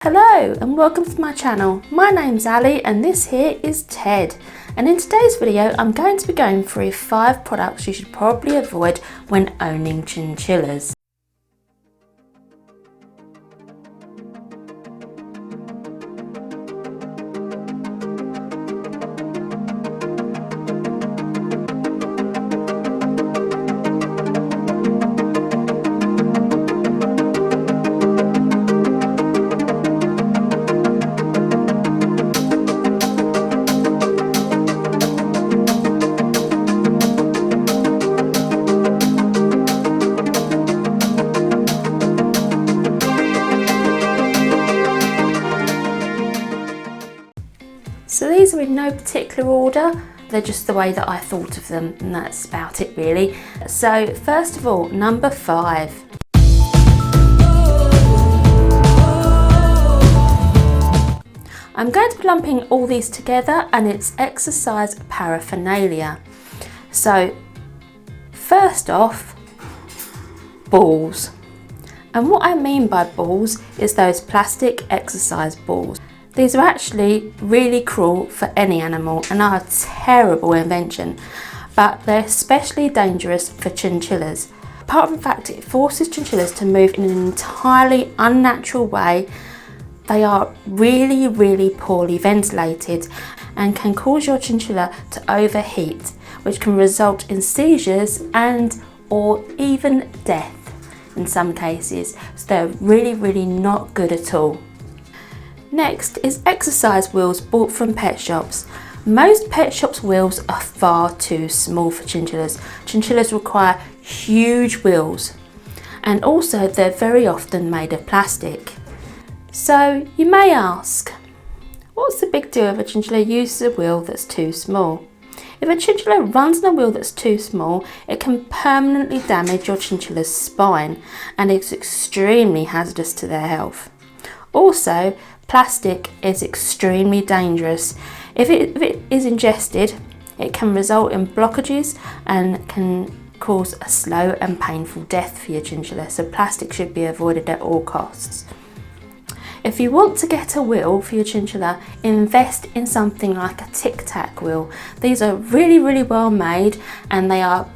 Hello and welcome to my channel. My name's Ali and this here is Ted, and in today's video I'm going to be going through 5 products you should probably avoid when owning chinchillas. So these are in no particular order, they're just the way that I thought of them, and that's about it really. So first of all, number 5. I'm going to be lumping all these together and it's exercise paraphernalia. So first off, balls. And what I mean by balls is those plastic exercise balls. These are actually really cruel for any animal and are a terrible invention, but they're especially dangerous for chinchillas. Apart from the fact it forces chinchillas to move in an entirely unnatural way, they are really poorly ventilated and can cause your chinchilla to overheat, which can result in seizures and or even death in some cases. So they're really not good at all. Next is exercise wheels bought from pet shops. Most pet shops' wheels are far too small for chinchillas. Chinchillas require huge wheels, and also they're very often made of plastic. So you may ask, what's the big deal if a chinchilla uses a wheel that's too small? If a chinchilla runs on a wheel that's too small, it can permanently damage your chinchilla's spine and it's extremely hazardous to their health. Also, plastic is extremely dangerous. If it is ingested, it can result in blockages and can cause a slow and painful death for your chinchilla, so plastic should be avoided at all costs. If you want to get a wheel for your chinchilla, invest in something like a tic-tac wheel. These are really well made and they are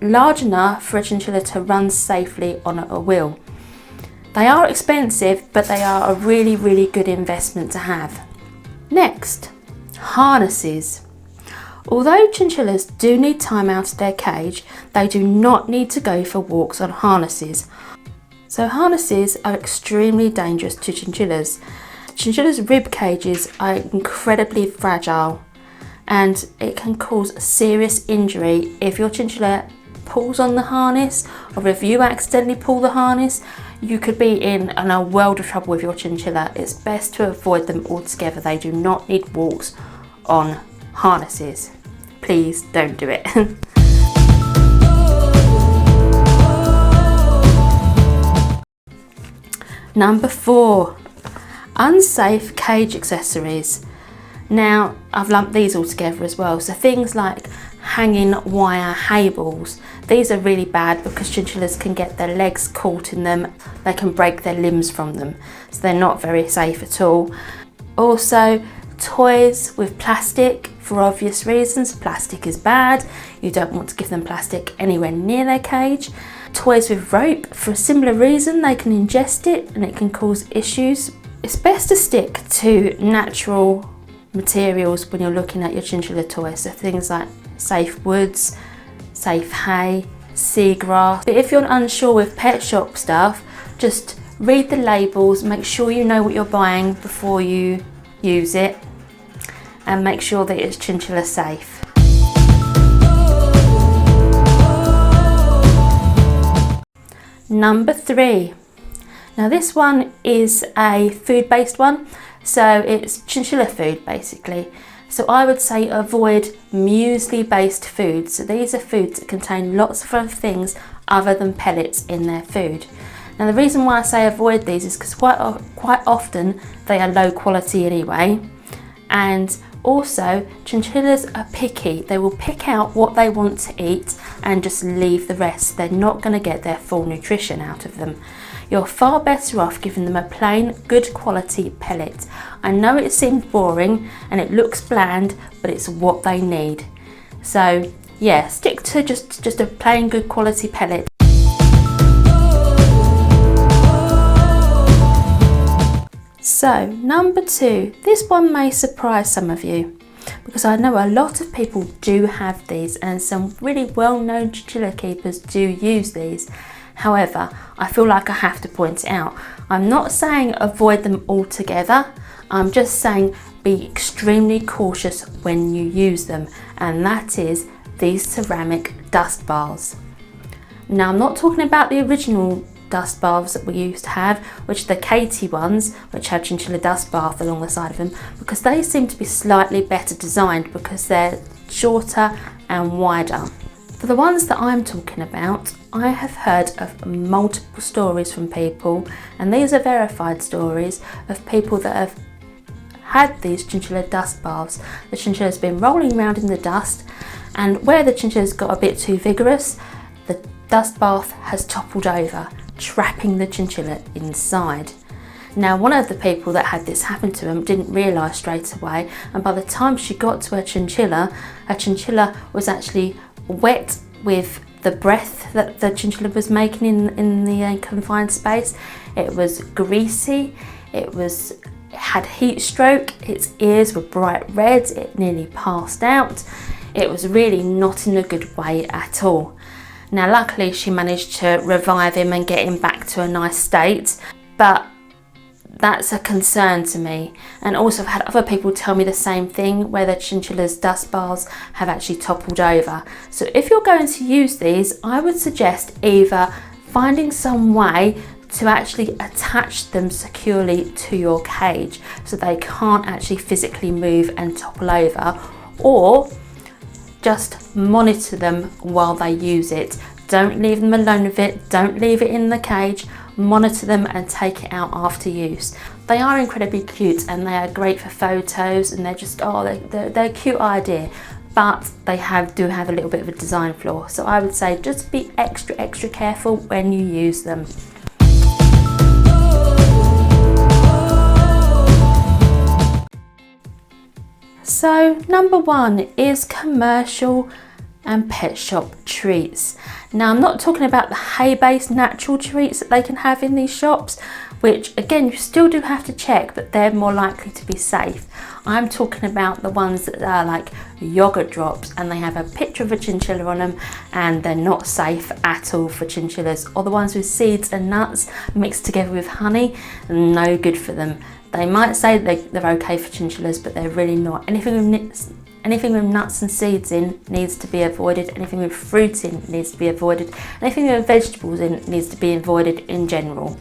large enough for a chinchilla to run safely on a wheel. They are expensive, but they are a really good investment to have. Next, harnesses. Although chinchillas do need time out of their cage, they do not need to go for walks on harnesses. So harnesses are extremely dangerous to chinchillas. Chinchillas' rib cages are incredibly fragile and it can cause serious injury if your chinchilla pulls on the harness, or if you accidentally pull the harness, you could be in a world of trouble with your chinchilla. It's best to avoid them altogether. They do not need walks on harnesses. Please don't do it. Number 4, unsafe cage accessories. Now, I've lumped these all together as well. So things like hanging wire hay balls. These are really bad because chinchillas can get their legs caught in them. They can break their limbs from them. So they're not very safe at all. Also, toys with plastic for obvious reasons. Plastic is bad. You don't want to give them plastic anywhere near their cage. Toys with rope, for a similar reason, they can ingest it and it can cause issues. It's best to stick to natural materials when you're looking at your chinchilla toys, so things like safe woods, safe hay, seagrass. But if you're unsure with pet shop stuff, just read the labels, make sure you know what you're buying before you use it, and make sure that it's chinchilla safe. Number 3. Now this one is a food-based one. So it's chinchilla food basically. So I would say avoid muesli based foods. So these are foods that contain lots of other things other than pellets in their food. Now the reason why I say avoid these is because quite often they are low quality anyway, and also chinchillas are picky. They will pick out what they want to eat and just leave the rest. They're not going to get their full nutrition out of them. you're far better off giving them a plain, good quality pellet. I know it seems boring and it looks bland, but it's what they need. So yeah, stick to just a plain, good quality pellet. So number 2, this one may surprise some of you, because I know a lot of people do have these and some really well-known chinchilla keepers do use these. However, I feel like I have to point it out. I'm not saying avoid them altogether, I'm just saying be extremely cautious when you use them, and that is these ceramic dust baths. Now I'm not talking about the original dust baths that we used to have, which are the Katie ones, which have chinchilla dust bath along the side of them, because they seem to be slightly better designed because they're shorter and wider. For the ones that I'm talking about, I have heard of multiple stories from people, and these are verified stories of people that have had these chinchilla dust baths. The chinchilla's been rolling around in the dust, and where the chinchilla's got a bit too vigorous, the dust bath has toppled over, trapping the chinchilla inside. Now, one of the people that had this happen to him didn't realise straight away, and by the time she got to her chinchilla was actually wet with the breath that the chinchilla was making in the confined space. It was greasy, it had heat stroke, its ears were bright red, it nearly passed out. It was really not in a good way at all. Now luckily she managed to revive him and get him back to a nice state, but that's a concern to me. And also I've had other people tell me the same thing, where the chinchilla's dust baths have actually toppled over. So if you're going to use these, I would suggest either finding some way to actually attach them securely to your cage so they can't actually physically move and topple over, or just monitor them while they use it. Don't leave them alone with it, don't leave it in the cage, monitor them and take it out after use. They are incredibly cute and they are great for photos, and they're just, they're a cute idea, but they do have a little bit of a design flaw. So I would say just be extra careful when you use them. So number 1 is commercial and pet shop treats. Now I'm not talking about the hay-based natural treats that they can have in these shops, which again you still do have to check, but they're more likely to be safe. I'm talking about the ones that are like yogurt drops and they have a picture of a chinchilla on them, and they're not safe at all for chinchillas. Or the ones with seeds and nuts mixed together with honey, no good for them. They might say they're okay for chinchillas, but they're really not. Anything with nuts and seeds in needs to be avoided. Anything with fruit in needs to be avoided. Anything with vegetables in needs to be avoided in general.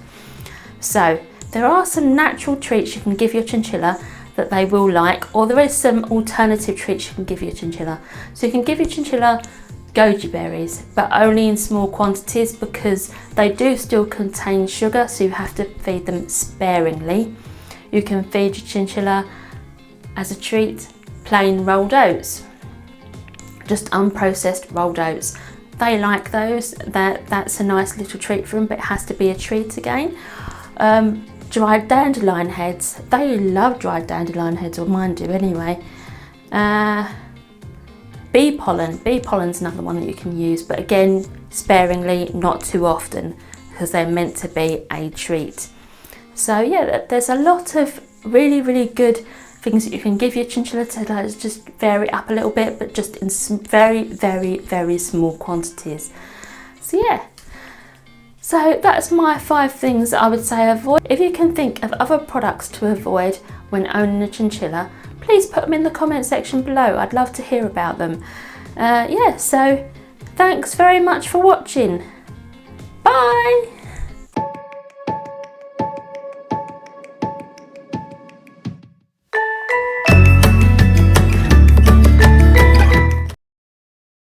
So there are some natural treats you can give your chinchilla that they will like, or there is some alternative treats you can give your chinchilla. So you can give your chinchilla goji berries, but only in small quantities because they do still contain sugar, so you have to feed them sparingly. You can feed your chinchilla as a treat plain rolled oats, just unprocessed rolled oats. They like those, that's a nice little treat for them, but it has to be a treat again. Dried dandelion heads, they love dried dandelion heads, or mine do anyway. Bee pollen's another one that you can use, but again sparingly, not too often, because they're meant to be a treat. So yeah, there's a lot of really good things that you can give your chinchilla to just vary up a little bit, but just in very small quantities. So yeah, so that's my 5 things that I would say avoid. If you can think of other products to avoid when owning a chinchilla, please put them in the comment section below. I'd love to hear about them. Yeah, so thanks very much for watching. Bye!